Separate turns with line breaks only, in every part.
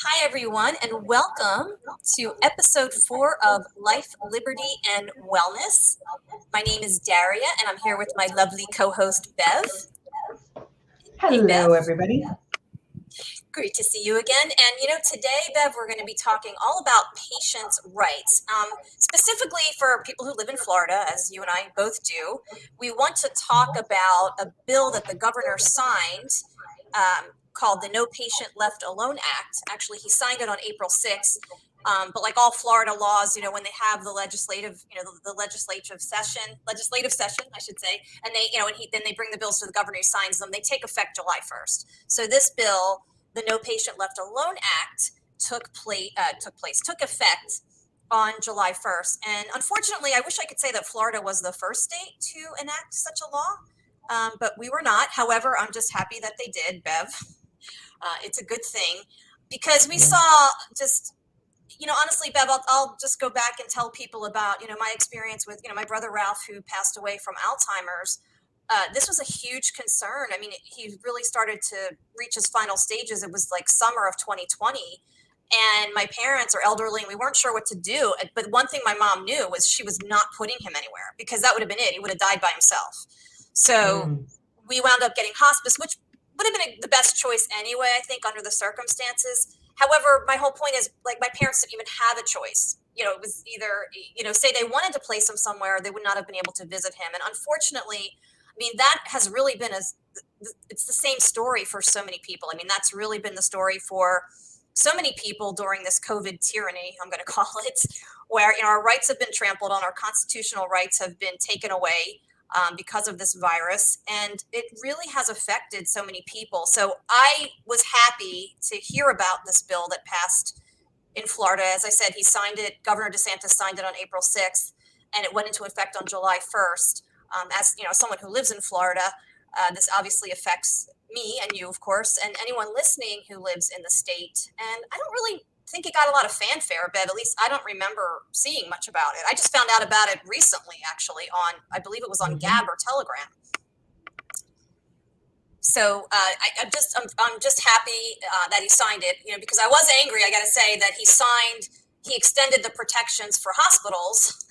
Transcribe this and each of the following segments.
Hi, everyone, and welcome to episode 4 of Life, Liberty, and Wellness. My name is Daria, and I'm here with my lovely co host, Bev. Hey, Bev.
Hello, everybody.
Great to see you again. And today, Bev, we're going to be talking all about patients' rights. Specifically for people who live in Florida, as you and I both do. We want to talk about a bill that the governor signed called the No Patient Left Alone Act. Actually, he signed it on April 6th. But like all Florida laws, when they have the legislative, the legislative session, I should say, and they, then they bring the bills to the governor who signs them, they take effect July 1st. So this bill, the No Patient Left Alone Act, took effect on July 1st. And unfortunately, I wish I could say that Florida was the first state to enact such a law, but we were not. However, I'm just happy that they did, Bev. It's a good thing because we saw just, honestly, Bev, I'll just go back and tell people about, my experience with, my brother Ralph, who passed away from Alzheimer's. This was a huge concern. I mean, he really started to reach his final stages. It was like summer of 2020. And my parents are elderly and we weren't sure what to do. But one thing my mom knew was she was not putting him anywhere because that would have been it. He would have died by himself. So we wound up getting hospice, which would have been the best choice anyway, I think, under the circumstances. However, my whole point is, like, my parents didn't even have a choice. It was either, say they wanted to place him somewhere, they would not have been able to visit him. And unfortunately, I mean, that has really been it's the same story for so many people. I mean, that's really been the story for so many people during this COVID tyranny, I'm going to call it, where, our rights have been trampled on, our constitutional rights have been taken away because of this virus. And it really has affected so many people. So I was happy to hear about this bill that passed in Florida. As I said, he signed it, Governor DeSantis signed it on April 6th, and it went into effect on July 1st. As someone who lives in Florida, this obviously affects me and you, of course, and anyone listening who lives in the state. And I don't really think it got a lot of fanfare, Bev. At least I don't remember seeing much about it. I just found out about it recently, actually, I believe it was on Gab or Telegram. So I'm just happy that he signed it, because I was angry, I got to say, that he extended the protections for hospitals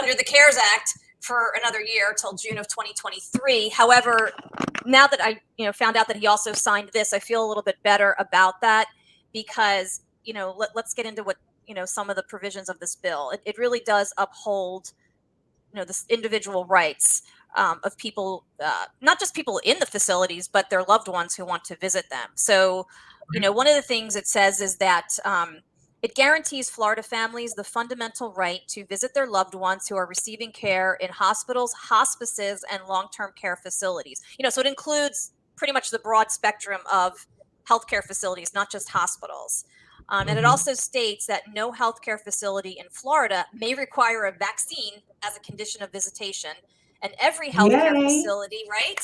under the CARES Act for another year till June of 2023. However, now that I found out that he also signed this, I feel a little bit better about that because, let's get into what, some of the provisions of this bill. It really does uphold, this individual rights of people, not just people in the facilities, but their loved ones who want to visit them. So, one of the things it says is that it guarantees Florida families the fundamental right to visit their loved ones who are receiving care in hospitals, hospices, and long-term care facilities. So it includes pretty much the broad spectrum of healthcare facilities, not just hospitals. And it also states that no healthcare facility in Florida may require a vaccine as a condition of visitation. And every healthcare facility, right?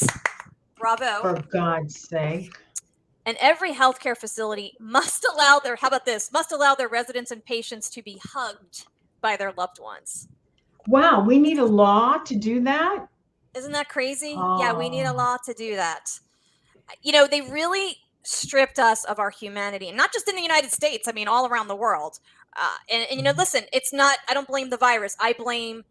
Bravo.
For God's sake.
And every healthcare facility must allow their residents and patients to be hugged by their loved ones.
Wow, we need a law to do that?
Isn't that crazy? Oh. Yeah, we need a law to do that. They really stripped us of our humanity, and not just in the United States, I mean, all around the world. And listen, it's not, I don't blame the virus. To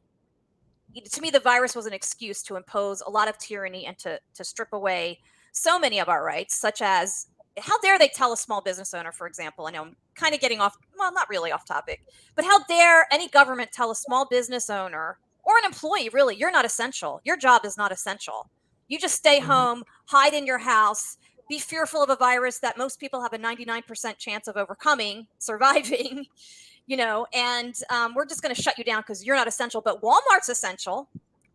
me, the virus was an excuse to impose a lot of tyranny and to strip away so many of our rights, such as, how dare they tell a small business owner, for example, I know I'm kind of getting off, well, not really off topic, but how dare any government tell a small business owner or an employee, really, you're not essential. Your job is not essential. You just stay home, hide in your house, be fearful of a virus that most people have a 99% chance of surviving, and we're just going to shut you down because you're not essential. But Walmart's essential.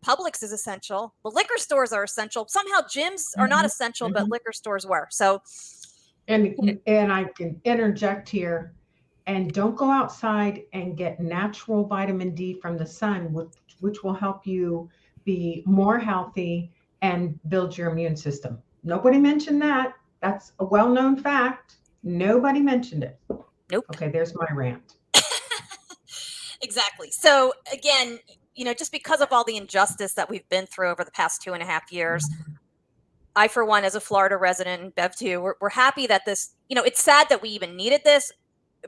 Publix is essential. The liquor stores are essential. Somehow gyms are not essential, but liquor stores were. So,
and I can interject here, and don't go outside and get natural vitamin D from the sun, which will help you be more healthy and build your immune system. Nobody mentioned that. That's a well-known fact. Nobody mentioned it.
Nope.
Okay, there's my rant.
Exactly. So again, just because of all the injustice that we've been through over the past 2.5 years, I, for one, as a Florida resident, and Bev too, we're happy that this, it's sad that we even needed this,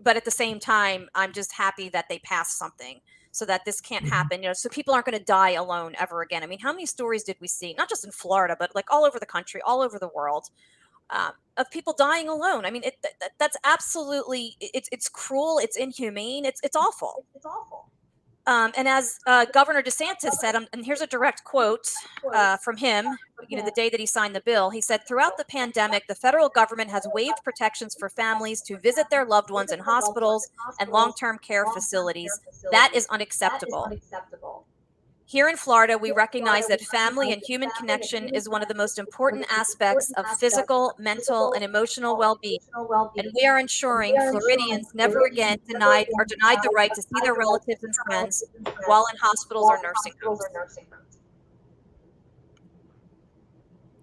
but at the same time, I'm just happy that they passed something so that this can't happen, so people aren't going to die alone ever again. I mean, how many stories did we see, not just in Florida, but like all over the country, all over the world, of people dying alone? I mean, that's absolutely, it's cruel, it's inhumane, it's awful. And as Governor DeSantis said, and here's a direct quote from him, the day that he signed the bill, he said, "Throughout the pandemic, the federal government has waived protections for families to visit their loved ones in hospitals and long-term care facilities. That is unacceptable. Here in Florida, we recognize that family and human connection is one of the most important aspects of physical, mental, and emotional well-being, and we are ensuring Floridians never again denied the right to see their relatives and friends while in hospitals or nursing homes."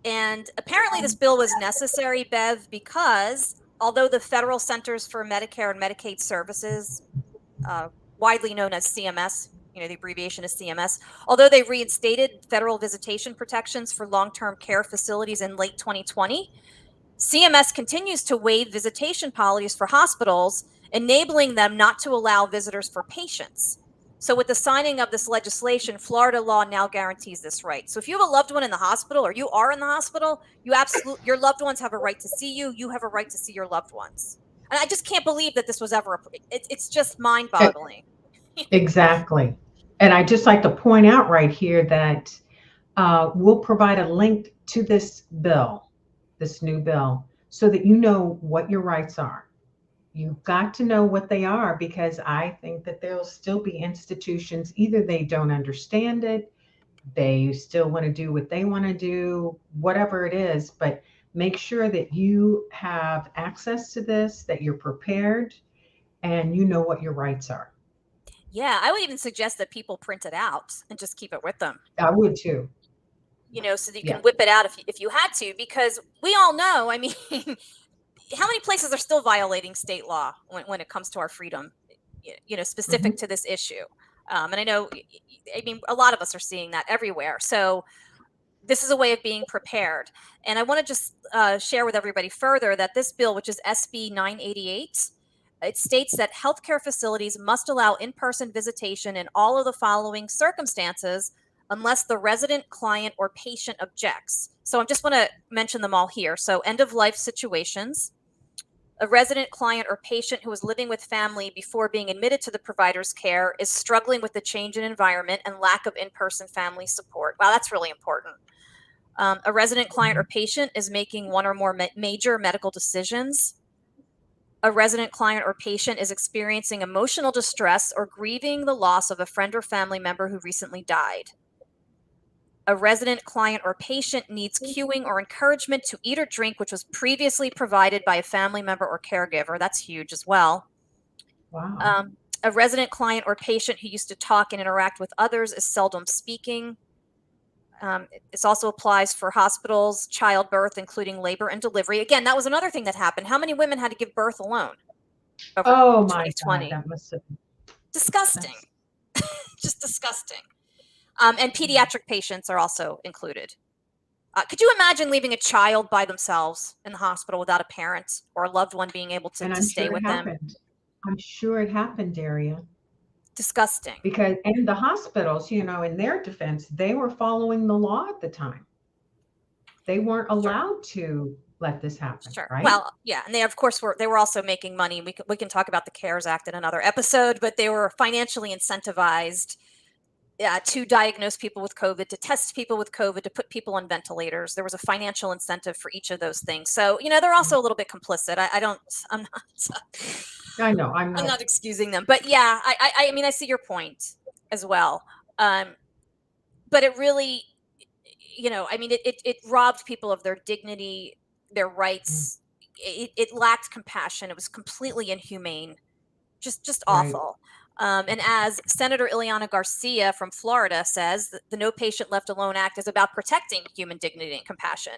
And apparently this bill was necessary, Bev, because although the Federal Centers for Medicare and Medicaid Services, widely known as CMS, the abbreviation is CMS, although they reinstated federal visitation protections for long-term care facilities in late 2020, CMS continues to waive visitation policies for hospitals, enabling them not to allow visitors for patients. So with the signing of this legislation, Florida law now guarantees this right. So if you have a loved one in the hospital, or you are in the hospital, your loved ones have a right to see you. You have a right to see your loved ones. And I just can't believe that this was ever, it's just mind-boggling.
Exactly. And I just like to point out right here that we'll provide a link to this bill, this new bill, so that you know what your rights are. You've got to know what they are, because I think that there'll still be institutions, either they don't understand it, they still want to do what they want to do, whatever it is, but make sure that you have access to this, that you're prepared, and you know what your rights are.
Yeah, I would even suggest that people print it out and just keep it with them.
I would too.
So that you
Yeah.
can whip it out if you had to, because we all know, I mean, how many places are still violating state law when it comes to our freedom, specific to this issue? And I know, I mean, a lot of us are seeing that everywhere. So this is a way of being prepared. And I want to just share with everybody further that this bill, which is SB 988, it states that healthcare facilities must allow in-person visitation in all of the following circumstances unless the resident, client, or patient objects. So I just want to mention them all here. So end-of-life situations, a resident, client, or patient who is living with family before being admitted to the provider's care is struggling with the change in environment and lack of in-person family support. Wow, that's really important. A resident, client, or patient is making one or more major medical decisions. A resident, client, or patient is experiencing emotional distress or grieving the loss of a friend or family member who recently died. A resident, client, or patient needs cueing or encouragement to eat or drink, which was previously provided by a family member or caregiver. That's huge as well.
Wow.
A resident, client, or patient who used to talk and interact with others is seldom speaking. This also applies for hospitals, childbirth, including labor and delivery. Again, that was another thing that happened. How many women had to give birth alone over
Oh my God,
2020?
that must have
Disgusting.
that's
Just disgusting. And pediatric patients are also included. Could you imagine leaving a child by themselves in the hospital without a parent or a loved one being able to,
and
to
I'm
stay
sure it
with them?
happened. I'm sure it happened, Daria.
Disgusting.
Because in the hospitals, in their defense, they were following the law at the time. They weren't
Sure.
allowed to let this happen,
Sure.
right?
Well, yeah, and they of course were also making money. We can talk about the CARES Act in another episode, but they were financially incentivized to diagnose people with COVID, to test people with COVID, to put people on ventilators. There was a financial incentive for each of those things. So, they're also a little bit complicit. I'm not,
I know. I'm
I'm
not.
not excusing them, but yeah, I mean, I see your point as well. But it really, I mean, it robbed people of their dignity, their rights. It lacked compassion. It was completely inhumane, just
Right.
awful. And as Senator Ileana Garcia from Florida says, the No Patient Left Alone Act is about protecting human dignity and compassion.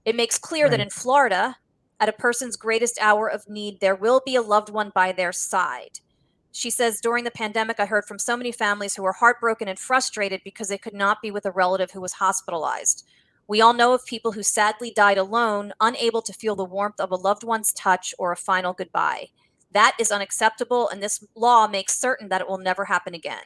It makes clear that
Right.
in Florida, at a person's greatest hour of need, there will be a loved one by their side. She says, during the pandemic, I heard from so many families who were heartbroken and frustrated because they could not be with a relative who was hospitalized. We all know of people who sadly died alone, unable to feel the warmth of a loved one's touch or a final goodbye. That is unacceptable, and this law makes certain that it will never happen again.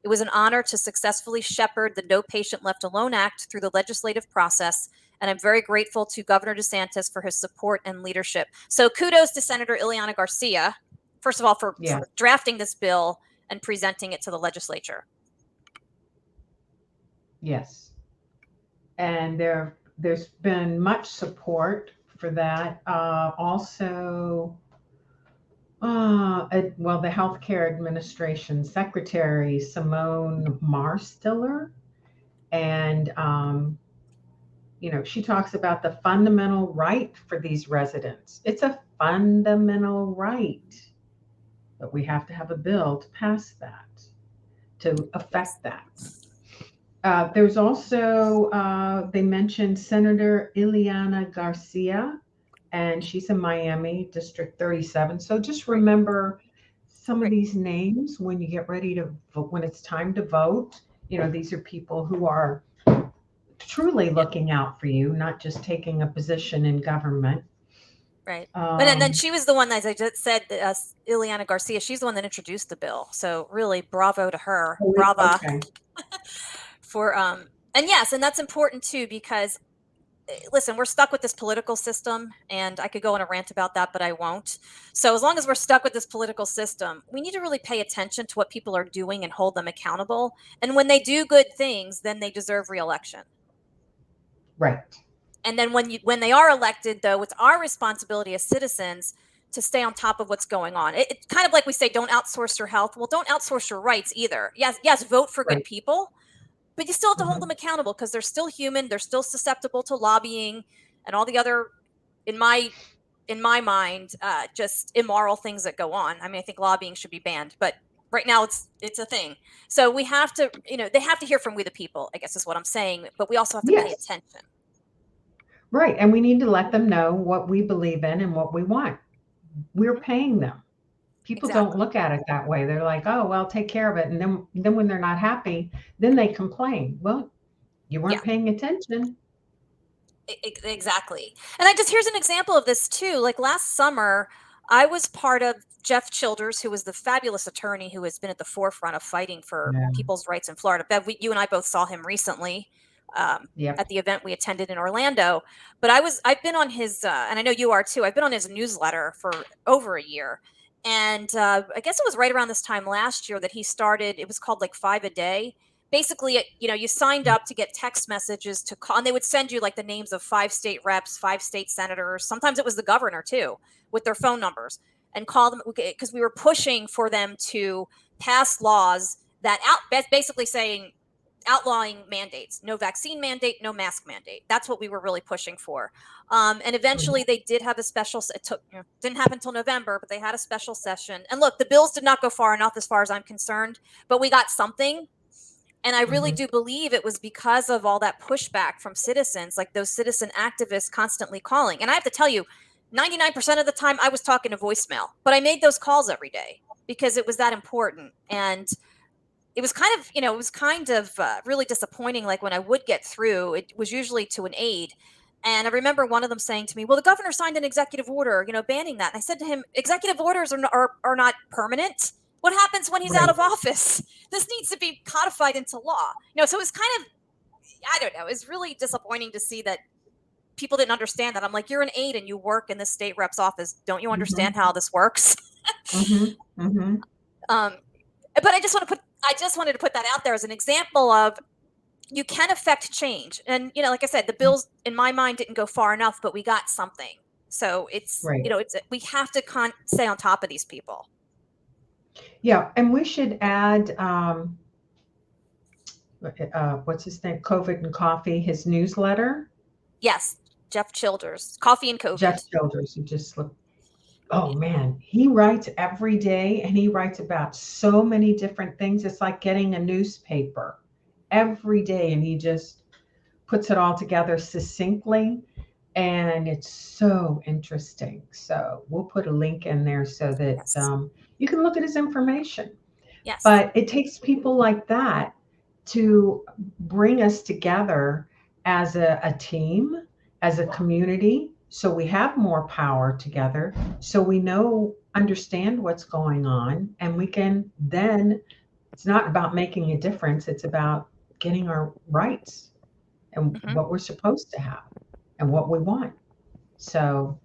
It was an honor to successfully shepherd the No Patient Left Alone Act through the legislative process, and I'm very grateful to Governor DeSantis for his support and leadership. So kudos to Senator Ileana Garcia, first of all, for drafting this bill and presenting it to the legislature.
Yes. And there's been much support for that. Also, well, the Healthcare Administration Secretary Simone Marstiller, and she talks about the fundamental right for these residents. It's a fundamental right, but we have to have a bill to pass that, to affect that. There's also, they mentioned Senator Ileana Garcia, and she's in Miami, District 37. So just remember some of these names when you get ready to vote, when it's time to vote. These are people who are truly looking out for you, not just taking a position in government.
Right. And then she was the one, as I just said, Ileana Garcia, she's the one that introduced the bill. So really, bravo to her. Brava.
Okay.
And yes, and that's important too, because listen, we're stuck with this political system, and I could go on a rant about that, but I won't. So as long as we're stuck with this political system, we need to really pay attention to what people are doing and hold them accountable. And when they do good things, then they deserve reelection.
Right.
And then when they are elected, though, it's our responsibility as citizens to stay on top of what's going on. It's kind of like we say, don't outsource your health. Well, don't outsource your rights either. Yes, vote for good people, but you still have to hold them accountable, because they're still human. They're still susceptible to lobbying and all the other, in my mind, just immoral things that go on. I mean, I think lobbying should be banned, but right now it's a thing. So we have to, they have to hear from we the people, I guess is what I'm saying, but we also have to pay attention.
Right. And we need to let them know what we believe in and what we want. We're paying them. People don't look at it that way. They're like, oh, well, take care of it. And then when they're not happy, then they complain. Well, you weren't paying attention.
Exactly. And here's an example of this too. Like last summer, I was part of Jeff Childers, who was the fabulous attorney who has been at the forefront of fighting for people's rights in Florida. Bev, you and I both saw him recently at the event we attended in Orlando. But I've been on his, and I know you are too, I've been on his newsletter for over a year. And I guess it was right around this time last year that he started, it was called like 5 a day. Basically, you signed up to get text messages to call, and they would send you like the names of 5 state reps, 5 state senators. Sometimes it was the governor too, with their phone numbers, and call them, because we were pushing for them to pass laws that basically saying, outlawing mandates, no vaccine mandate, no mask mandate. That's what we were really pushing for. And eventually they did have a special, didn't happen until November, but they had a special session. And look, the bills did not go far enough as far as I'm concerned, but we got something. And I really do believe it was because of all that pushback from citizens, like those citizen activists constantly calling. And I have to tell you, 99% of the time I was talking to voicemail, but I made those calls every day because it was that important. And it was kind of, really disappointing. Like when I would get through, it was usually to an aide. And I remember one of them saying to me, well, the governor signed an executive order, banning that. And I said to him, executive orders are not permanent. What happens when he's out of office? This needs to be codified into law. So it was kind of, I don't know, it was really disappointing to see that people didn't understand that. I'm like, you're an aide and you work in the state rep's office. Don't you understand how this works? But I just wanted to put that out there as an example of, you can affect change. And, like I said, the bills in my mind didn't go far enough, but we got something. So it's, we have to stay on top of these people.
Yeah. And we should add, what's his name? COVID and Coffee, his newsletter.
Yes. Jeff Childers, Coffee and COVID.
Jeff Childers, who just looked, oh man, he writes every day, and he writes about so many different things. It's like getting a newspaper every day, and he just puts it all together succinctly, and it's so interesting. So we'll put a link in there so that you can look at his information. But it takes people like that to bring us together as a team, as a community, so we have more power together, so we understand what's going on, and we can then, it's not about making a difference, it's about getting our rights and
Hmm.
what we're supposed to have and what we want. So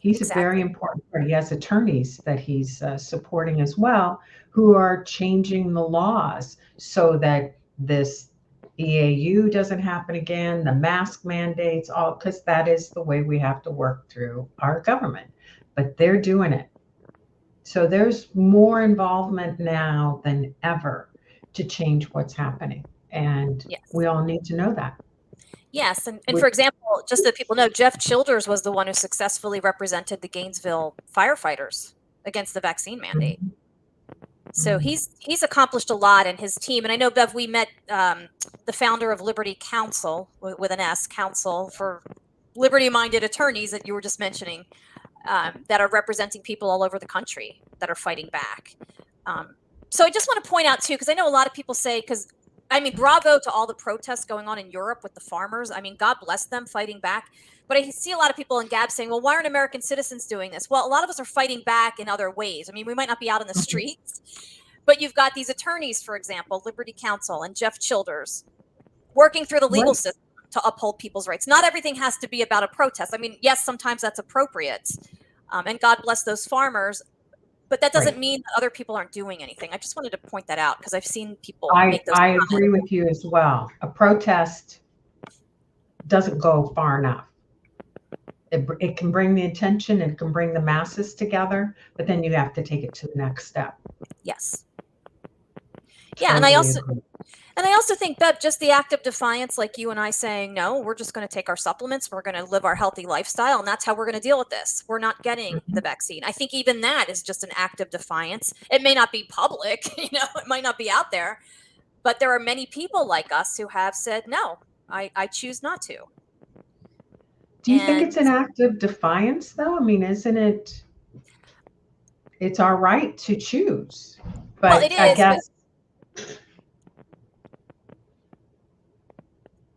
he's a very
Exactly.
important part. He has attorneys that he's supporting as well, who are changing the laws so that this EAU doesn't happen again, the mask mandates, all because that is the way we have to work through our government. But they're doing it. So there's more involvement now than ever to change what's happening. And
Yes.
we all need to know that.
Yes, and
We,
for example, just so that people know, Jeff Childers was the one who successfully represented the Gainesville firefighters against the vaccine mandate.
Mhm,
So
mhm.
he's accomplished a lot in his team. And I know, Bev, we met the founder of Liberty Counsel with an S, Counsel for liberty-minded attorneys that you were just mentioning, that are representing people all over the country that are fighting back. So I just want to point out too, because I know a lot of people say, because I mean, bravo to all the protests going on in Europe with the farmers. I mean, God bless them fighting back. But I see a lot of people in Gab saying, well, why aren't American citizens doing this? Well, a lot of us are fighting back in other ways. I mean, we might not be out in the
Mhm.
streets, but you've got these attorneys, for example, Liberty Counsel and Jeff Childers, working through the legal
Right.
system to uphold people's rights. Not everything has to be about a protest. I mean, yes, sometimes that's appropriate. And God bless those farmers. But that doesn't
Right.
mean that other people aren't doing anything. I just wanted to point that out because I've seen people
I,
make those
I
comments.
agree with you as well. A protest doesn't go far enough. It can bring the attention, it can bring the masses together, but then you have to take it to the next step.
Yes. Yeah,
Totally agree.
and I also think, Bev, just the act of defiance, like you and I saying, no, we're just going to take our supplements, we're going to live our healthy lifestyle, and that's how we're going to deal with this. We're not getting the
Mhm.
vaccine. I think even that is just an act of defiance. It may not be public, it might not be out there, but there are many people like us who have said, no, I choose not to.
Do you think it's
And
an act of defiance, though? I mean, isn't it? It's our right to choose.
well, it
But I
is, but
guess,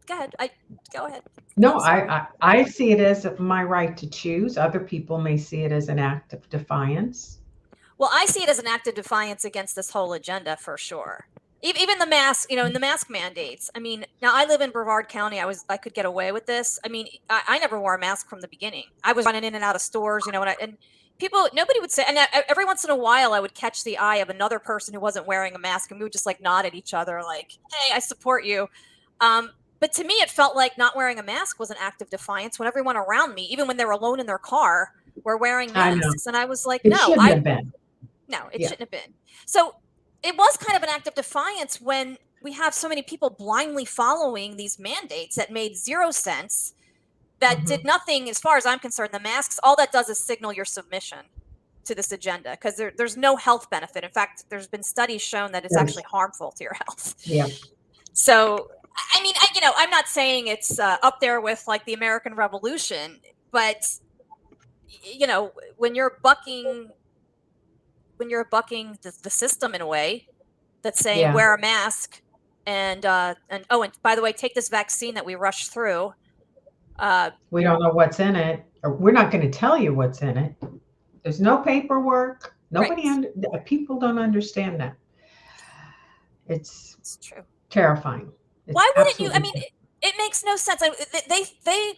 go ahead. I go ahead.
no,
I'm sorry.
I see it as my right to choose. Other people may see it as an act of defiance.
Well, I see it as an act of defiance against this whole agenda for sure. Even the mask, in the mask mandates. I mean, now I live in Brevard County. I could get away with this. I mean, I never wore a mask from the beginning. I was running in and out of stores, and people, nobody would say. And every once in a while, I would catch the eye of another person who wasn't wearing a mask, and we would just like nod at each other, like, "Hey, I support you." But to me, it felt like not wearing a mask was an act of defiance when everyone around me, even when they were alone in their car, were wearing
I know.
masks, and I was like,
It
"No,
shouldn't have been.
no, it
Yeah.
shouldn't have been." So it was kind of an act of defiance when we have so many people blindly following these mandates that made zero sense, that
Hmm.
did nothing, as far as I'm concerned. The masks, all that does is signal your submission to this agenda because there's no health benefit. In fact, there's been studies shown that it's actually
Yes.
harmful to your health.
Yeah.
So, I mean, I'm not saying it's up there with like the American Revolution, but when you're bucking the system in a way that's saying
Yeah.
wear a mask, and oh, and by the way, take this vaccine that we rushed through. Uh,
We don't know what's in it, or we're not going to tell you what's in it. There's no paperwork.
right,
People don't understand that. It's
it's true.
terrifying. It's
Why wouldn't you? I
absolutely
mean,
terrifying.
it makes no sense. They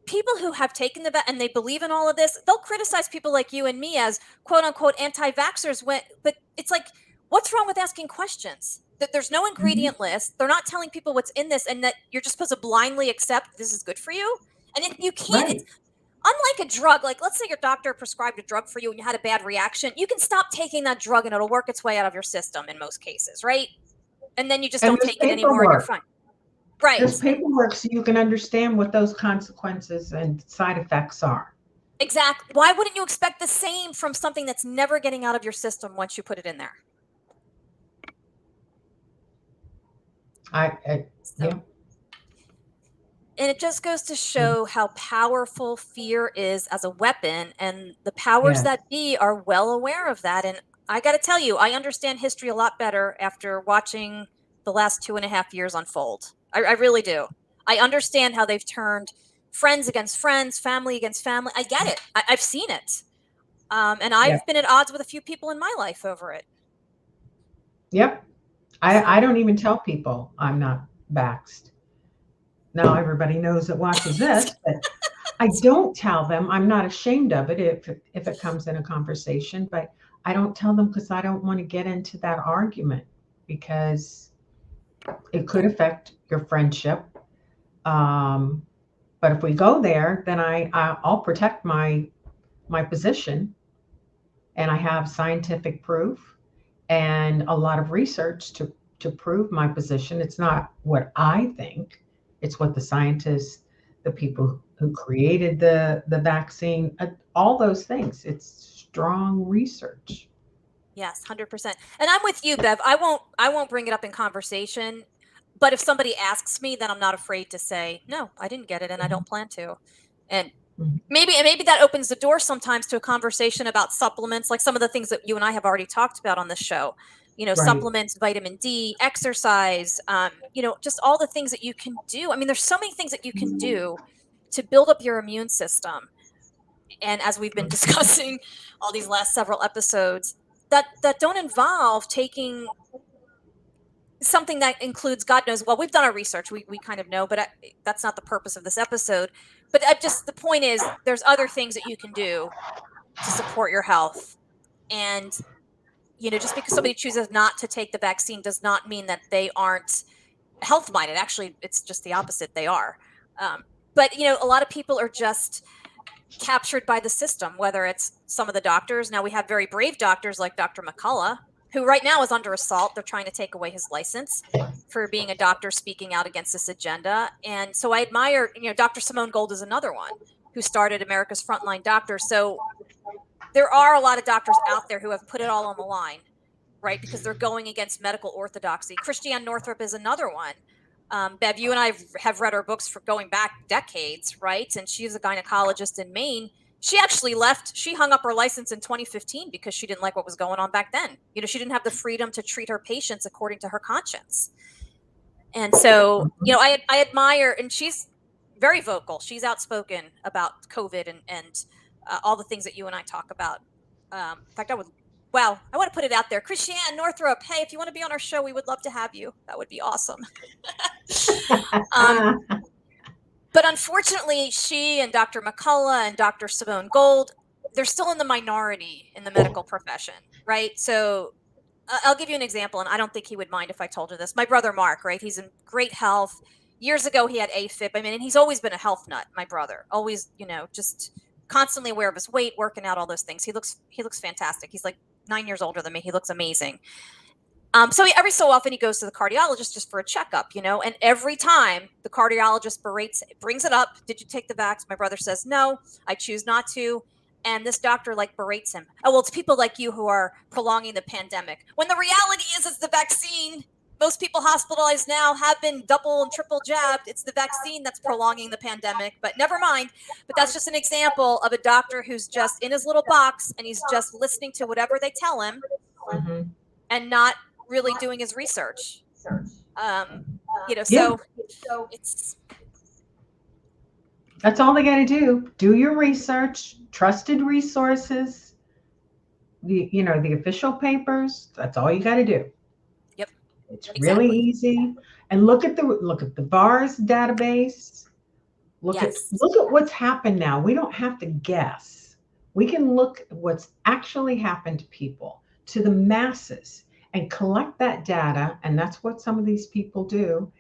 people who have taken the vet and they believe in all of this, they'll criticize people like you and me as quote unquote anti-vaxxers. But it's like, what's wrong with asking questions? That there's no
Mhm.
ingredient list. They're not telling people what's in this, and that you're just supposed to blindly accept this is good for you. And you can't. It's
Right.
unlike a drug. Like, let's say your doctor prescribed a drug for you and you had a bad reaction. You can stop taking that drug and it'll work its way out of your system in most cases, right? And then you just
And
don't take it anymore and you're fine. Right.
there's paperwork so you can understand what those consequences and side effects are.
Exactly. Why wouldn't you expect the same from something that's never getting out of your system once you put it in there? So,
Yeah.
and it just goes to show how powerful fear is as a weapon, and the powers
Yes.
that be are well aware of that. And I got to tell you, I understand history a lot better after watching the last 2.5 years unfold. I really do. I understand how they've turned friends against friends, family against family. I get it. I've seen it. And I've been at odds with a few people in my life over it.
Yep. I don't even tell people I'm not vaxxed. Now everybody knows that watches this, but I don't tell them. I'm not ashamed of it if it comes in a conversation, but I don't tell them because I don't want to get into that argument because it could affect your friendship. But if we go there, then I'll protect my position, and I have scientific proof and a lot of research to prove my position. It's not what I think; it's what the scientists, the people who created the vaccine, all those things. It's strong research.
Yes, 100%. And I'm with you, Bev. I won't bring it up in conversation, but if somebody asks me, then I'm not afraid to say, "No, I didn't get it and I don't plan to." And
Mhm.
maybe that opens the door sometimes to a conversation about supplements, like some of the things that you and I have already talked about on the show.
Right.
Supplements, vitamin D, exercise, just all the things that you can do. I mean, there's so many things that you can do to build up your immune system. And as we've been discussing all these last several episodes, that don't involve taking something that includes, God knows, well, we've done our research, we kind of know, but that's not the purpose of this episode. But the point is, there's other things that you can do to support your health. And just because somebody chooses not to take the vaccine does not mean that they aren't health minded. Actually, it's just the opposite. They are. But a lot of people are just captured by the system, whether it's some of the doctors. Now we have very brave doctors like Dr. McCullough, who right now is under assault. They're trying to take away his license for being a doctor speaking out against this agenda. And so I admire, Dr. Simone Gold is another one who started America's Frontline Doctors. So there are a lot of doctors out there who have put it all on the line, right? Because they're going against medical orthodoxy. Christiane Northrup is another one. Bev, you and I have read her books for going back decades, right? And she's a gynecologist in Maine. She actually left. She hung up her license in 2015 because she didn't like what was going on back then. She didn't have the freedom to treat her patients according to her conscience. And so, I admire, and she's very vocal. She's outspoken about COVID and all the things that you and I talk about. In fact, I want to put it out there. Christiane Northrup, hey, if you want to be on our show, we would love to have you. That would be awesome. um, but unfortunately, she and Dr. McCullough and Dr. Simone Gold, they're still in the minority in the medical profession, right? So I'll give you an example, and I don't think he would mind if I told you this. My brother Mark, right? He's in great health. Years ago, he had AFib. I mean, and he's always been a health nut. My brother, always, just constantly aware of his weight, working out, all those things. He looks fantastic. He's like 9 years older than me. He looks amazing. So every so often he goes to the cardiologist just for a checkup, and every time the cardiologist brings it up. Did you take the vax? My brother says, no, I choose not to. And this doctor berates him. Oh, well, it's people like you who are prolonging the pandemic. When the reality is it's the vaccine. Most people hospitalized now have been double and triple jabbed. It's the vaccine that's prolonging the pandemic, but never mind. But that's just an example of a doctor who's just in his little box and he's just listening to whatever they tell him and not really doing his research. So it's
That's all they got to do. Do your research, trusted resources, the official papers. That's all you got to do.
Yep.
It's
Exactly.
really easy. And look at the VARS database. Look at what's happened now. We don't have to guess. We can look at what's actually happened to people, to the masses, and collect that data. And that's what some of these people do.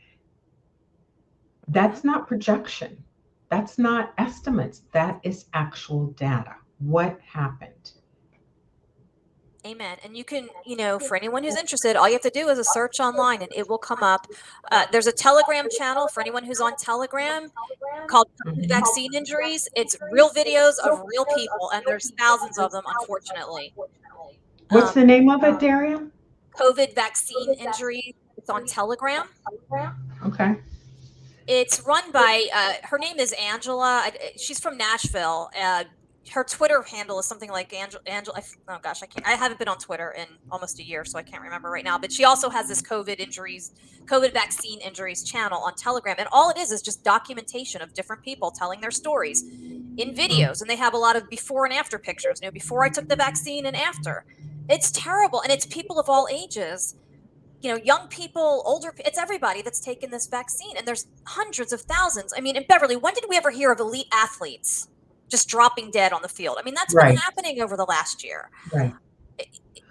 That's not projection. That's not estimates. That is actual data. What happened?
Amen. And you can, for anyone who's interested, all you have to do is a search online and it will come up. There's a Telegram channel for anyone who's on Telegram called Vaccine Injuries. It's real videos of real people, and there's thousands of them, unfortunately.
What's the name of it, Daria?
COVID Vaccine Injuries. It's on Telegram.
Okay.
It's run by, her name is Angela. She's from Nashville. her Twitter handle is something like Angela. Oh gosh, I haven't been on Twitter in almost a year, so I can't remember right now. But she also has this COVID vaccine injuries channel on Telegram, and all it is just documentation of different people telling their stories in videos, and they have a lot of before and after pictures. Before I took the vaccine and after. It's terrible, and it's people of all ages. Young people, older, it's everybody that's taken this vaccine, and there's hundreds of thousands. I mean, in Beverly, when did we ever hear of elite athletes just dropping dead on the field? I mean, that's been
Right.
happening over the last year.
Right.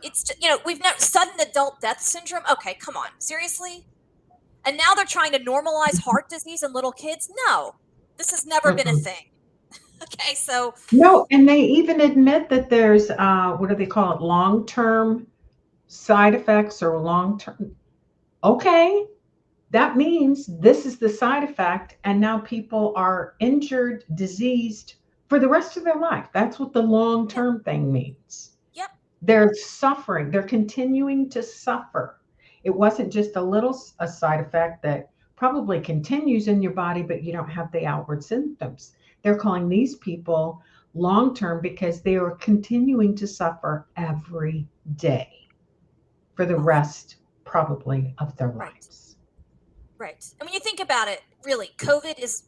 It's just, we've no sudden adult death syndrome. Okay, come on, seriously? And now they're trying to normalize heart disease in little kids. No, this has never been a
Mm-mm.
thing. Okay, so
No, and they even admit that there's what do they call it? Long-term side effects or long-term. Okay, that means this is the side effect, and now people are injured, diseased for the rest of their life. That's what the
yeah,
long-term thing means.
yep,
They're suffering, they're continuing to suffer. It wasn't just a side effect that probably continues in your body, but you don't have the outward symptoms. They're calling these people long term because they are continuing to suffer every day for the
well,
rest, probably, of their
right,
lives.
right. And when you think about it, really, COVID is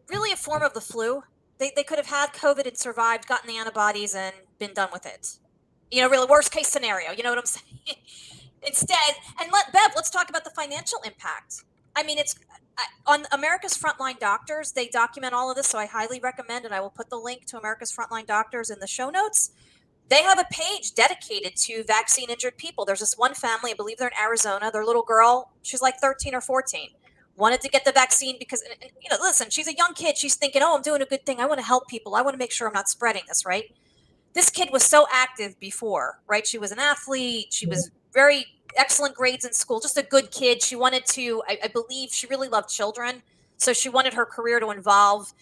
really a form of the flu. They could have had COVID and survived, gotten the antibodies, and been done with it. Really worst case scenario. You know what I'm saying? Instead, and let's talk about the financial impact. I mean, it's on America's Frontline Doctors. They document all of this, so I highly recommend, and I will put the link to America's Frontline Doctors in the show notes. They have a page dedicated to vaccine injured people. There's this one family, I believe they're in Arizona. Their little girl, she's like 13 or 14, wanted to get the vaccine because, listen, she's a young kid. She's thinking, oh, I'm doing a good thing. I want to help people. I want to make sure I'm not spreading this, right? This kid was so active before, right? She was an athlete. She was very excellent grades in school, just a good kid. She wanted to, I believe she really loved children. So she wanted her career to involve,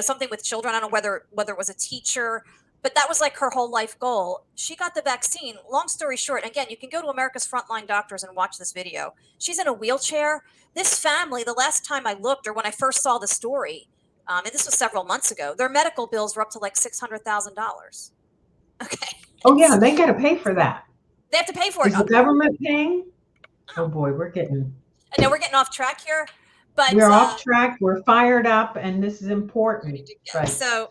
something with children. I don't know whether it was a teacher, but that was like her whole life goal. She got the vaccine. Long story short, again, you can go to America's Frontline Doctors and watch this video. She's in a wheelchair. This family, the last time I looked, or when I first saw the story, and this was several months ago, their medical bills were up to like $600,000. Okay.
Oh, yeah, they got to pay for that.
They have to pay for it.
Is the government paying? Oh, boy,
I know we're getting off track here, but
we're off track. We're fired up, and this is important.
yeah.
But,
So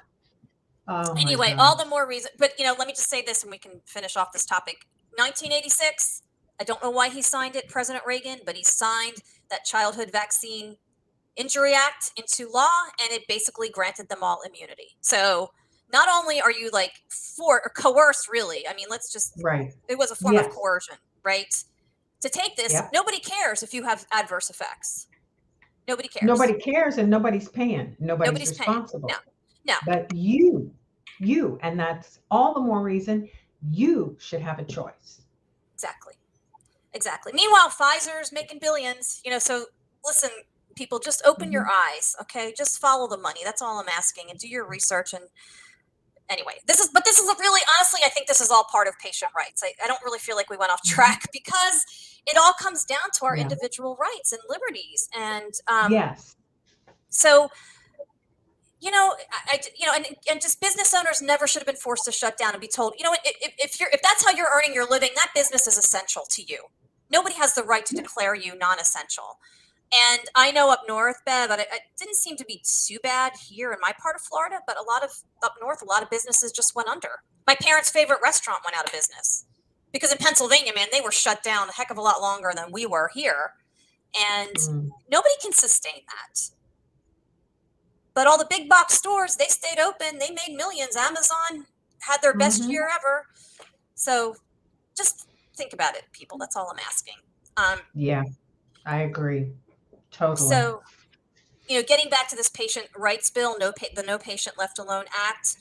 oh, my
anyway,
gosh.
all the more reason. But let me just say this, and we can finish off this topic. 1986. I don't know why he signed it, President Reagan, but he signed that Childhood Vaccine Injury Act into law, and it basically granted them all immunity. So not only are you like coerced, really, I mean,
Right.
it was a form of
Yes.
coercion, right? To take this,
Yep.
nobody cares if you have adverse effects. Nobody cares.
Nobody cares and nobody's paying. Nobody's
Nobody's paying. No,
responsible.
no,
But you, and that's all the more reason you should have a choice.
exactly. Exactly. Meanwhile, Pfizer's making billions, so listen, people, just open your
Mhm.
eyes, okay? Just follow the money. That's all I'm asking, and do your research. And anyway, this is really, honestly, I think this is all part of patient rights. I don't really feel like we went off
Mhm.
track because it all comes down to our
Yeah.
individual rights and liberties. And
Yes.
so, and just business owners never should have been forced to shut down and be told, if that's how you're earning your living, that business is essential to you. Nobody has the right to declare you non-essential. And I know up north, Bev, it didn't seem to be too bad here in my part of Florida, but up north, a lot of businesses just went under. My parents' favorite restaurant went out of business because in Pennsylvania, man, they were shut down a heck of a lot longer than we were here. And nobody can sustain that. But all the big box stores, they stayed open. They made millions. Amazon had their best
Mhm.
year ever. So just think about it, people. That's all I'm asking.
Yeah, I agree. Totally.
So, getting back to this patient rights bill, the No Patient Left Alone Act.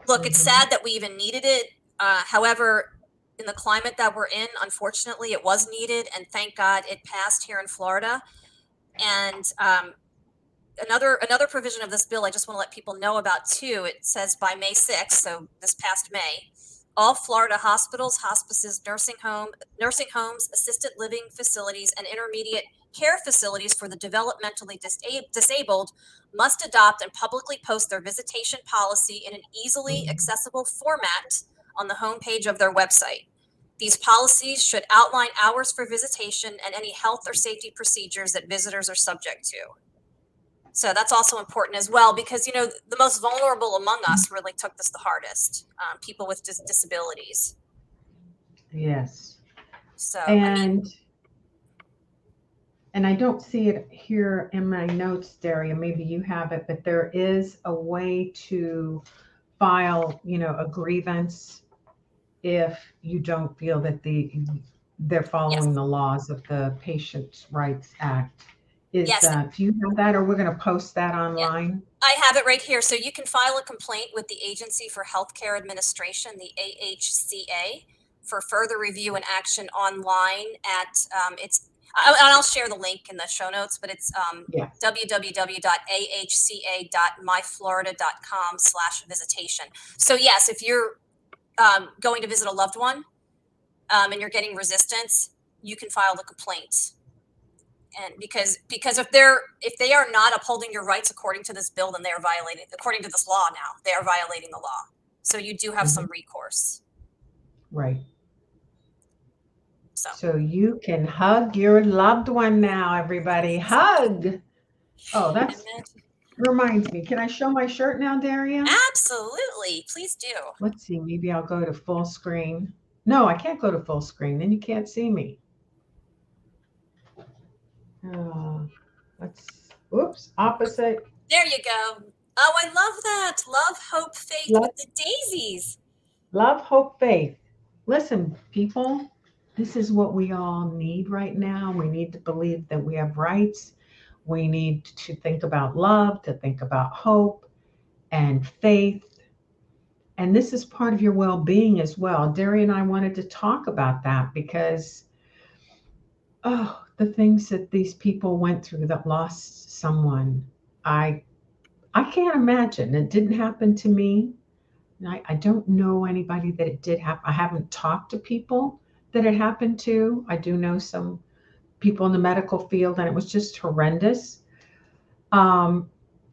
Look, it's
Mhm.
sad that we even needed it. However, in the climate that we're in, unfortunately, it was needed, and thank God it passed here in Florida. And another provision of this bill I just want to let people know about too. It says by May 6th, so this past May, all Florida hospitals, hospices, nursing homes, assisted living facilities, and intermediate care facilities for the developmentally disabled must adopt and publicly post their visitation policy in an easily accessible format on the homepage of their website. These policies should outline hours for visitation and any health or safety procedures that visitors are subject to. So that's also important as well, because, you know, the most vulnerable among us really took this the hardest, people with disabilities.
Yes.
So,
And I don't see it here in my notes, Daria. Maybe you have it, but there is a way to file, a grievance if you don't feel that they're
yes,
following the laws of the Patients' Rights Act.
yes,
Do you have that, or we're going to post that
yeah.
online?
I have it right here. So you can file a complaint with the Agency for Healthcare Administration, the AHCA, for further review and action online at I'll share the link in the show notes, but it's
Yes.
www.ahca.myflorida.com/visitation. So yes, if you're going to visit a loved one and you're getting resistance, you can file the complaint. And because if they are not upholding your rights according to this bill, then they are violating, according to this law now, they are violating the law. So you do have some recourse.
Right.
So
So you can hug your loved one now, everybody. Hug. Oh, that reminds me. Can I show my shirt now, Daria?
Absolutely. Please do.
Let's see. Maybe I'll go to full screen. No, I can't go to full screen. Then you can't see me. Oops, opposite.
There you go. Oh, I love that. Love, hope, faith with the daisies.
Love, hope, faith. Listen, people, this is what we all need right now. We need to believe that we have rights. We need to think about love, to think about hope and faith. And this is part of your well being as well. Daria and I wanted to talk about that because, the things that these people went through that lost someone, I can't imagine. It didn't happen to me. I don't know anybody that it did happen. I haven't talked to people that it happened to. I do know some people in the medical field, and it was just horrendous. Um,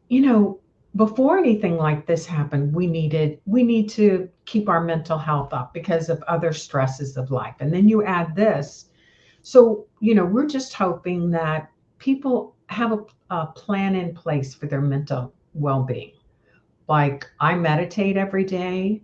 you know, Before anything like this happened, we need to keep our mental health up because of other stresses of life. And then you add this. So, we're just hoping that people have a plan in place for their mental well-being. Like, I meditate every day.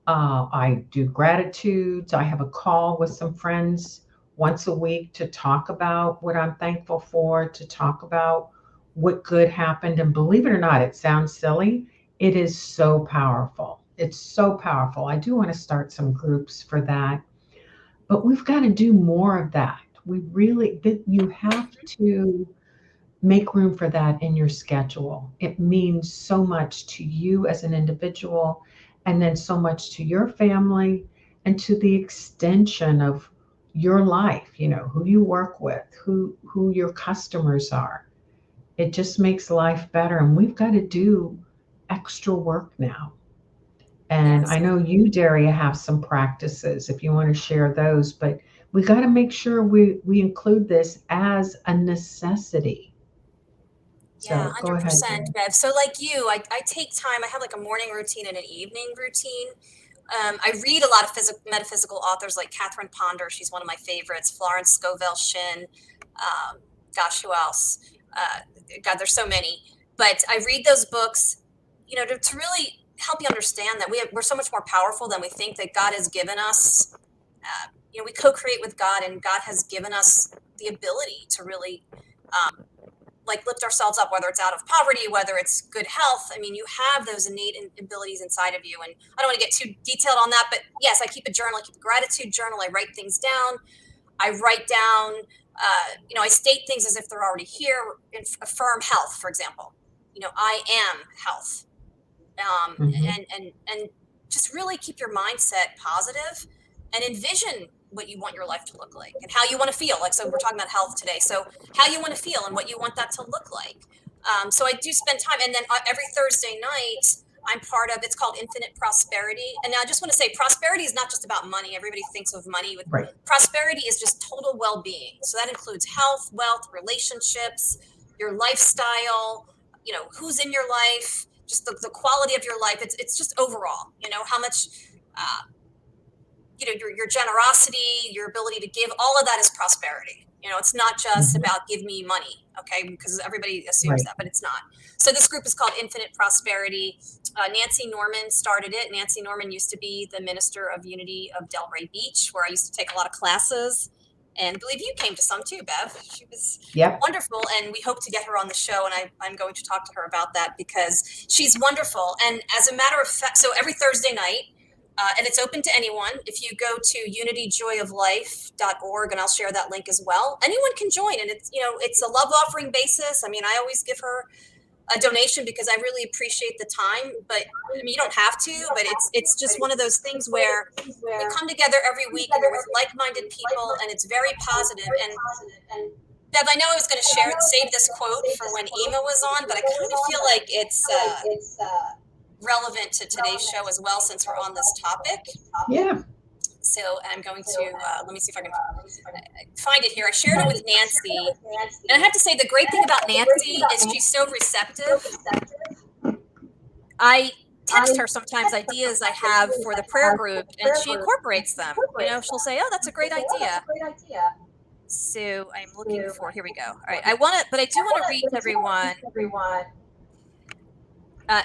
I do gratitudes. I have a call with some friends once a week to talk about what I'm thankful for, to talk about what good happened. And believe it or not, it sounds silly. It is so powerful. It's so powerful. I do want to start some groups for that, but we've got to do more of that. You have to make room for that in your schedule. It means so much to you as an individual, and then so much to your family and to the extension of your life, who you work with, who your customers are. It just makes life better. And we've got to do extra work now. And
Yes.
I know you, Daria, have some practices if you want to share those, but we got to make sure we include this as a necessity.
Yeah,
So go ahead,
100%,
Daria.
Bev. So like you, I take time. I have like a morning routine and an evening routine. I read a lot of metaphysical authors like Catherine Ponder. She's one of my favorites. Florence Scovel Shinn. Gosh, who else? God, there's so many. But I read those books, to really help you understand that we're so much more powerful than we think, that God has given us. We co-create with God, and God has given us the ability to really like lift ourselves up, whether it's out of poverty, whether it's good health. I mean, you have those innate abilities inside of you. And I don't want to get too detailed on that, but yes, I keep a journal. I keep a gratitude journal. I write things down. I write down, I state things as if they're already here. Affirm health, for example. I am health. And just really keep your mindset positive and envision what you want your life to look like and how you want to feel. Like, so we're talking about health today. So how you want to feel and what you want that to look like. So I do spend time. And then every Thursday night, I'm part of, it's called Infinite Prosperity. And now I just want to say, prosperity is not just about money. Everybody thinks of money.
Right.
Prosperity is just total well-being. So that includes health, wealth, relationships, your lifestyle, who's in your life, just the quality of your life. It's just overall, how much, uh, your generosity, your ability to give, all of that is prosperity. It's not just
Mhm.
about give me money, okay? Because everybody assumes
Right.
that, but it's not. So this group is called Infinite Prosperity. Nancy Norman started it. Nancy Norman used to be the minister of unity of Delray Beach, where I used to take a lot of classes. And I believe you came to some too, Bev. She was
Yep.
wonderful, and we hope to get her on the show, and I'm going to talk to her about that because she's wonderful. And as a matter of fact, so every Thursday night, and it's open to anyone. If you go to unityjoyoflife.org, and I'll share that link as well, anyone can join. And it's a love offering basis. I mean, I always give her a donation because I really appreciate the time. But I mean, you don't have to. But it's just one of those things where we come together every week, and you're with like-minded people, and it's very positive. And Bev, I know I was going to save this quote for when Ema was on, but I kind of feel like it's relevant to today's show as well, since we're on this topic.
Yeah.
So I'm going to let me see if I can find it here. I shared it with Nancy, and I have to say the great thing about Nancy is she's so receptive. I text her sometimes ideas I have for the prayer group, and she incorporates them. She'll say, "Oh, that's a great idea." So I'm looking for. Here we go. All right, but I do want to read to everyone.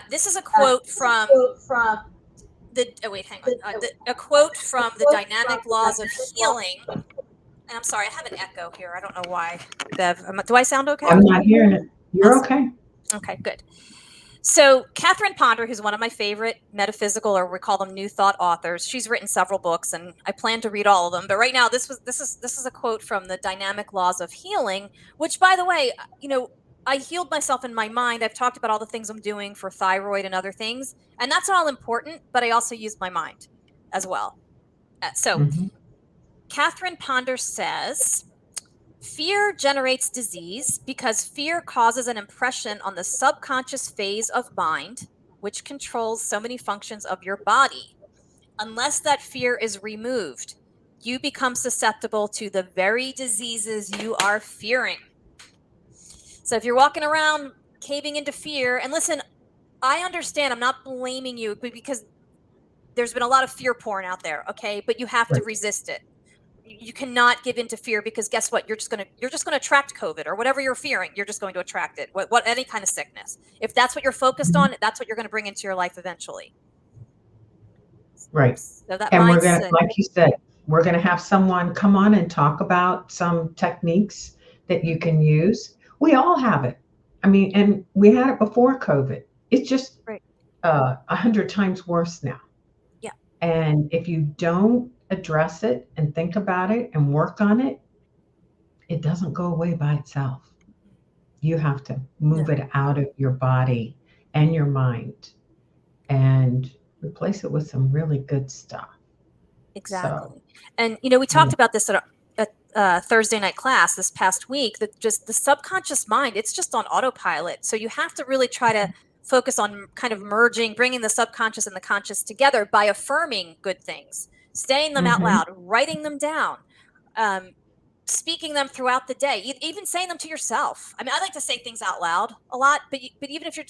This is a quote from a quote from the Dynamic Laws of Healing. And I'm sorry, I have an echo here. I don't know why. Bev, do I sound okay?
I'm not hearing it. You're okay.
Okay, good. So Catherine Ponder, who's one of my favorite metaphysical, or we call them New Thought authors, she's written several books, and I plan to read all of them. But right now, this is a quote from the Dynamic Laws of Healing, which, by the way, I healed myself in my mind. I've talked about all the things I'm doing for thyroid and other things, and that's all important. But I also use my mind as well.
Mhm.
Catherine Ponder says, fear generates disease because fear causes an impression on the subconscious phase of mind, which controls so many functions of your body. Unless that fear is removed, you become susceptible to the very diseases you are fearing. So if you're walking around caving into fear, and listen, I understand, I'm not blaming you because there's been a lot of fear porn out there, okay? But you have to
Right.
resist it. You cannot give into fear, because guess what? You're just gonna attract COVID or whatever you're fearing. You're just going to attract it. What any kind of sickness. If that's what you're focused
Mhm.
on, that's what you're going to bring into your life eventually.
Right.
So that
And we're going to,
mindset.
like you said, we're going to have someone come on and talk about some techniques that you can use. We all have it. I mean, and we had it before COVID. It's just
Right.
100 times worse now.
Yeah.
And if you don't address it and think about it and work on it, it doesn't go away by itself. You have to move
No.
it out of your body and your mind and replace it with some really good stuff. So,
Exactly. And we talked about this at Thursday night class this past week, that just the subconscious mind, it's just on autopilot. So you have to really try to focus on kind of bringing the subconscious and the conscious together by affirming good things, saying them out
mhm,
loud, writing them down, um, speaking them throughout the day, even saying them to yourself. I mean, I like to say things out loud a lot, but even if you're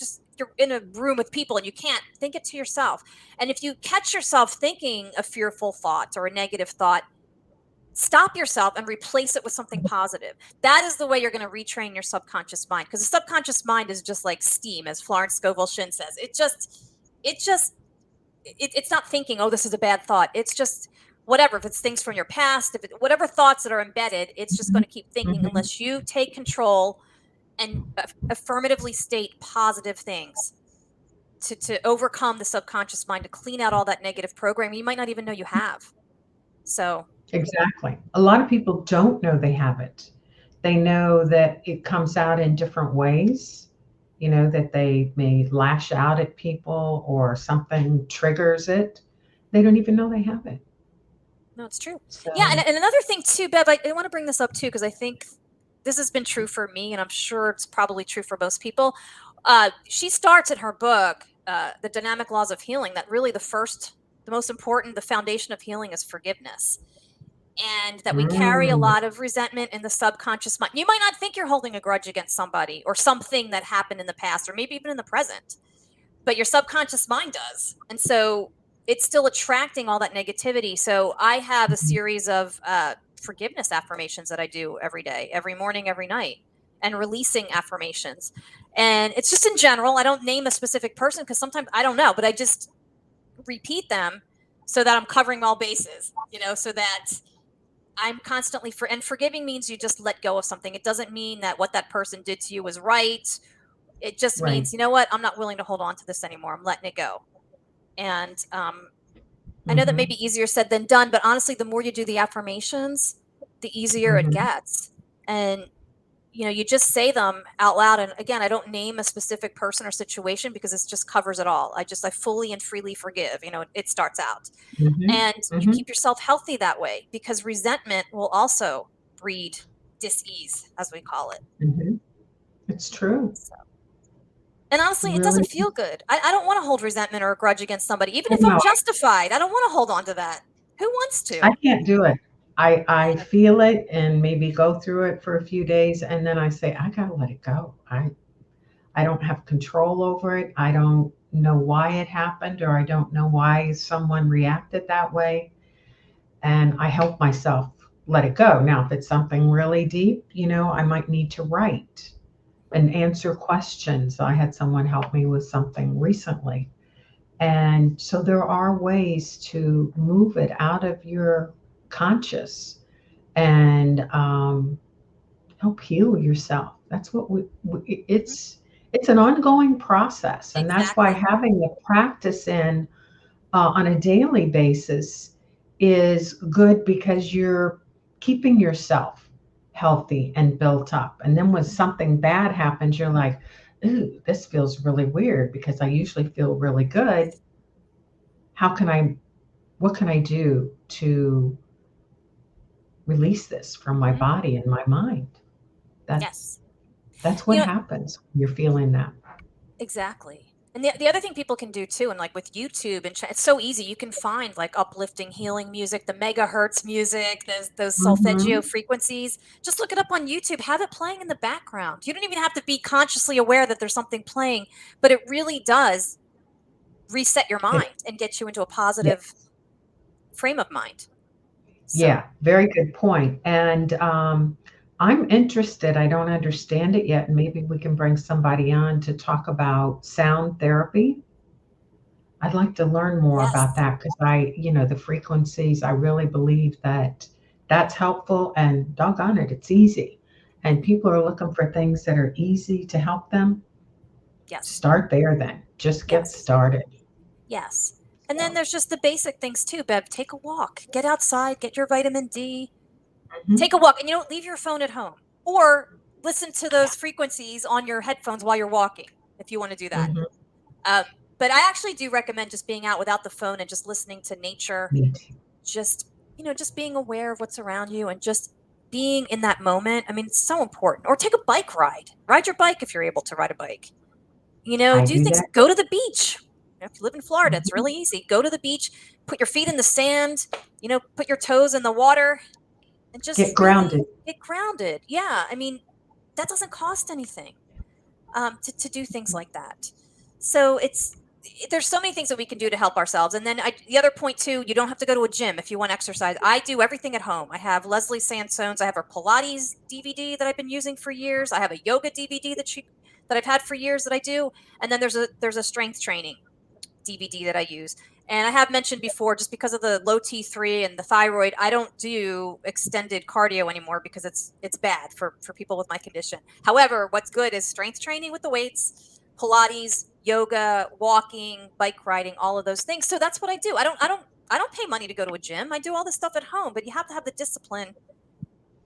in a room with people and you can't, think it to yourself. And if you catch yourself thinking a fearful thought or a negative thought, stop yourself and replace it with something positive. That is the way you're going to retrain your subconscious mind, because the subconscious mind is just like steam, as Florence Scovel Shinn says. It's not thinking, oh, this is a bad thought. It's just whatever. If it's things from your past, whatever thoughts that are embedded, it's just going
mhm,
to keep thinking
mhm.
unless you take control and affirmatively state positive things to overcome the subconscious mind, to clean out all that negative programming you might not even know you have. So
Exactly. A lot of people don't know they have it. They know that it comes out in different ways, that they may lash out at people or something triggers it. They don't even know they have it.
no, it's true. Yeah,
So,
and another thing too, Bev, I want to bring this up too, because I think this has been true for me, and I'm sure it's probably true for most people. She starts in her book, The Dynamic Laws of Healing, that really the most important, the foundation of healing is forgiveness. and that we carry a
Mm,
lot of resentment in the subconscious mind. You might not think you're holding a grudge against somebody or something that happened in the past or maybe even in the present, but your subconscious mind does. And so it's still attracting all that negativity. So I have a
mhm.
series of forgiveness affirmations that I do every day, every morning, every night, and releasing affirmations. And it's just in general. I don't name a specific person because sometimes I don't know, but I just repeat them so that I'm covering all bases, so that I'm constantly and forgiving means you just let go of something. It doesn't mean that what that person did to you was right. It just
Right.
means, you know what, I'm not willing to hold on to this anymore. I'm letting it go. And I know that may
Hmm.
be easier said than done, but honestly, the more you do the affirmations, the easier it
Hmm.
gets. And you just say them out loud. And again, I don't name a specific person or situation because it just covers it all. I fully and freely forgive. It starts out.
Hmm.
And you
Hmm.
keep yourself healthy that way because resentment will also breed dis-ease, as we call it.
Hmm. It's true.
So, and honestly, it
Really.
doesn't feel good. I don't want to hold resentment or a grudge against somebody, even if I'm
No,
justified. I don't want to hold on to that. Who wants
I
to?
can't do it. I feel it and maybe go through it for a few days, and then I say, I gotta let it go. I don't have control over it. I don't know why it happened, or I don't know why someone reacted that way. And I help myself let it go. Now, if it's something really deep, I might need to write and answer questions. I had someone help me with something recently. And so there are ways to move it out of your conscious and help heal yourself. That's what
Mhm.
it's an ongoing process, and that's why
Exactly.
having the practice in on a daily basis is good because you're keeping yourself healthy and built up. And then when something bad happens, you're like, ooh, this feels really weird because I usually feel really good. How can I, what can I do to release this from my
Hmm.
body and my mind? That's
Yes.
that's what
You know,
happens when you're feeling that.
exactly. And the other thing people can do too, and like with YouTube and it's so easy. You can find like uplifting, healing music, the megahertz music, those solfeggio
Hmm.
frequencies. Just look it up on YouTube. Have it playing in the background. You don't even have to be consciously aware that there's something playing, but it really does reset your
It,
mind and get you into a positive
yes.
frame of mind. So,
Yeah, very good point. And I'm interested, I don't understand it yet. And maybe we can bring somebody on to talk about sound therapy. I'd like to learn more about
yes,
that because the frequencies, I really believe that that's helpful and doggone it, it's easy. And people are looking for things that are easy to help them.
yes,
Start there then. Just get
yes,
started.
yes. And then
So,
there's just the basic things too, Bev. Take a walk, get outside, get your vitamin D,
mhm.
take a walk, and you don't leave your phone at home. Or listen to
Yeah.
those frequencies on your headphones while you're walking, if you want to do that.
Mhm.
Um, but I actually do recommend just being out without the phone and just listening to nature,
Me too.
just, just being aware of what's around you and just being in that moment. I mean, it's so important. Or take a bike ride. Ride your bike if you're able to ride a bike.
I
Do
do
things.
that.
Go to the beach. If you live in Florida, it's
Mhm.
really easy. Go to the beach, put your feet in the sand, put your toes in the water, and just
Get
really
grounded.
get grounded. Yeah, I mean, that doesn't cost anything to do things like that. So there's so many things that we can do to help ourselves. And then the other point too, you don't have to go to a gym if you want to exercise. I do everything at home. I have Leslie Sansone's. I have her Pilates DVD that I've been using for years. I have a yoga DVD that I've had for years that I do. And then there's a strength training DVD that I use. And I have mentioned before, just because of the low T3 and the thyroid, I don't do extended cardio anymore because it's bad for people with my condition. However, what's good is strength training with the weights, Pilates, yoga, walking, bike riding, all of those things. So that's what I do. I don't pay money to go to a gym. I do all this stuff at home, but you have to have the discipline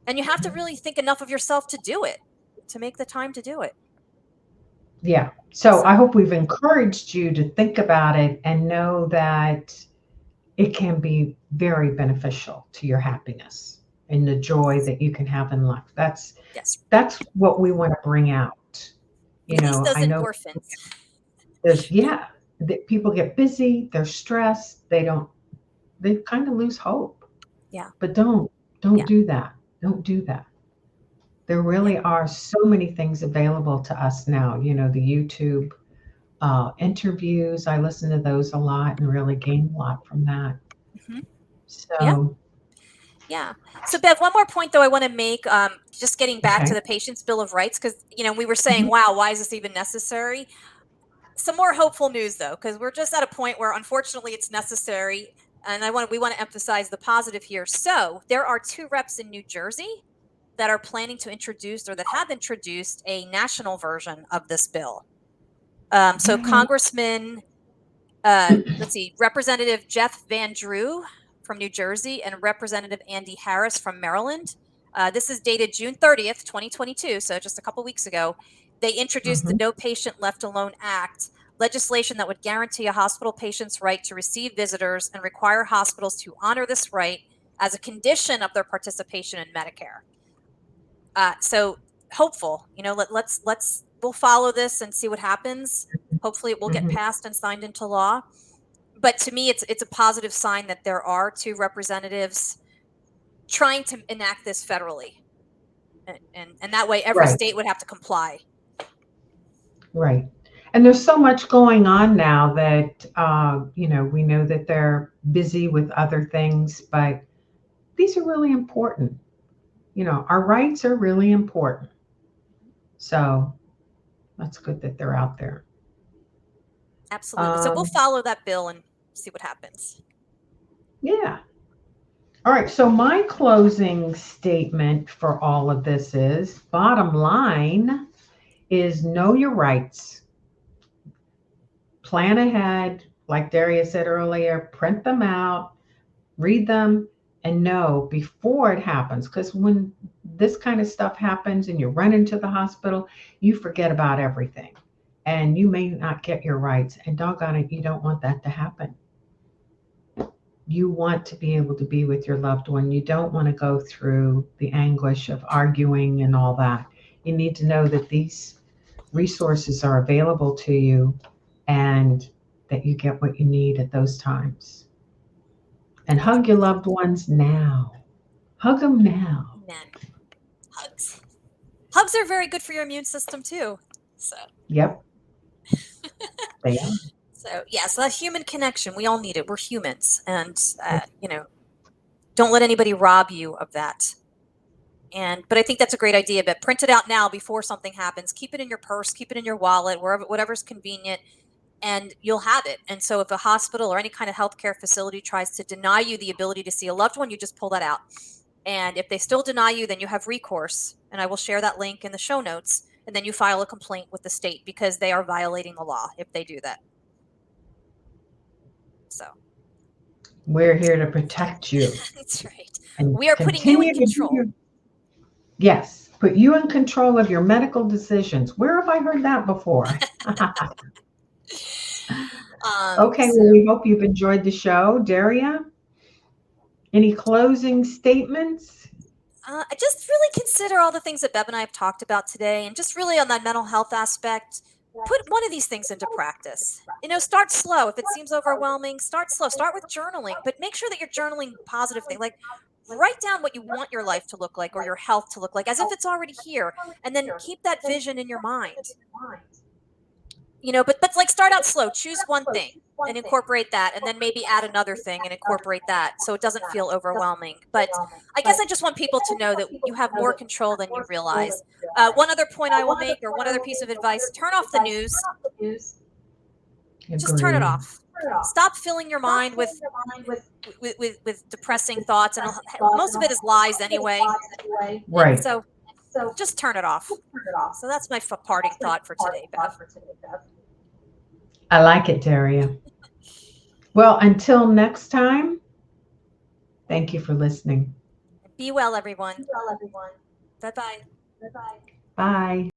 and you have to really think enough of yourself to do it, to make the time to do it.
Yeah. So
So
I hope we've encouraged you to think about it and know that it can be very beneficial to your happiness and the joy
yes,
that you can have in life.
yes.
That's what we want to bring out.
Release those
I know
endorphins.
there's yeah, that people get busy, they're stressed, they kind of lose hope.
Yeah.
But don't. Don't
Yeah.
do that. Don't do that. There
Yeah.
really are so many things available to us now. You know, the YouTube interviews, I listen to those a lot and really gain a lot from that.
Hmm. Yeah.
So,
Yeah. So, Bev, one more point though I want to make, just getting back to
okay.
the Patient's Bill of Rights, because we were saying,
Mhm.
wow, why is this even necessary? Some more hopeful news though, because we're just at a point where unfortunately it's necessary, and we want to emphasize the positive here. So, there are two reps in New Jersey that are planning to introduce or that have introduced a national version of this bill. So,
Yay.
Congressman let's see, Representative Jeff Van Drew from New Jersey and Representative Andy Harris from Maryland. This is dated June 30th, 2022, so just a couple weeks ago. They introduced the
Mhm.
No Patient Left Alone Act, legislation that would guarantee a hospital patient's right to receive visitors and require hospitals to honor this right as a condition of their participation in Medicare. So hopeful, we'll follow this and see what happens. Hopefully, it will get
Mhm.
passed and signed into law. But to me, it's a positive sign that there are two representatives trying to enact this federally, and that way every
Right,
state would have to comply.
right. And there's so much going on now that, we know that they're busy with other things, but these are really important. You know, our rights are really important. So that's good that they're out there.
Absolutely. So we'll
Um,
follow that bill and see what happens.
yeah. All right. So my closing statement for all of this is bottom line is know your rights, plan ahead. Like Daria said earlier, print them out, read them, and know before it happens. Because when this kind of stuff happens and you run into the hospital, you forget about everything and you may not get your rights. And doggone it, you don't want that to happen. You want to be able to be with your loved one. You don't want to go through the anguish of arguing and all that. You need to know that these resources are available to you and that you get what you need at those times. And hug your loved ones now. Hug them now.
Amen. Hugs. Hugs are very good for your immune system too. So,
Yep, they are.
so that human connection, we all need it. We're humans, and don't let anybody rob you of that. But I think that's a great idea. But print it out now before something happens. Keep it in your purse. Keep it in your wallet, wherever, whatever's convenient, and you'll have it. And so, if a hospital or any kind of healthcare facility tries to deny you the ability to see a loved one, you just pull that out. And if they still deny you, then you have recourse. And I will share that link in the show notes. And then you file a complaint with the state because they are violating the law if they do that. So
We're here to protect you
that's right.
and
We are putting you in
continue to do
control.
yes, put you in control of your medical decisions. Where have I heard that before? Okay, well,
So
we hope you've enjoyed the show. Daria, any closing statements?
I just really consider all the things that Bev and I have talked about today, and just really on that mental health aspect, put one of these things into practice. Start slow. If it seems overwhelming, start slow. Start with journaling, but make sure that you're journaling positive things. Like write down what you want your life to look like or your health to look like as if it's already here, and then keep that vision in your mind. But like start out slow. Choose one thing and incorporate that, and then maybe add another thing and incorporate that, so it doesn't feel overwhelming. But I guess I just want people to know that you have more control than you realize. One other point I will make, or one other piece of advice: turn off the news. Just turn it
Agreed.
off. Stop filling your mind with depressing thoughts, and most of it is lies anyway. And
Right.
so just turn it off. So that's my parting thought for today, Bev.
I like it, Daria. Well, until next time, thank you for listening.
Be well, everyone. Bye bye.
Bye.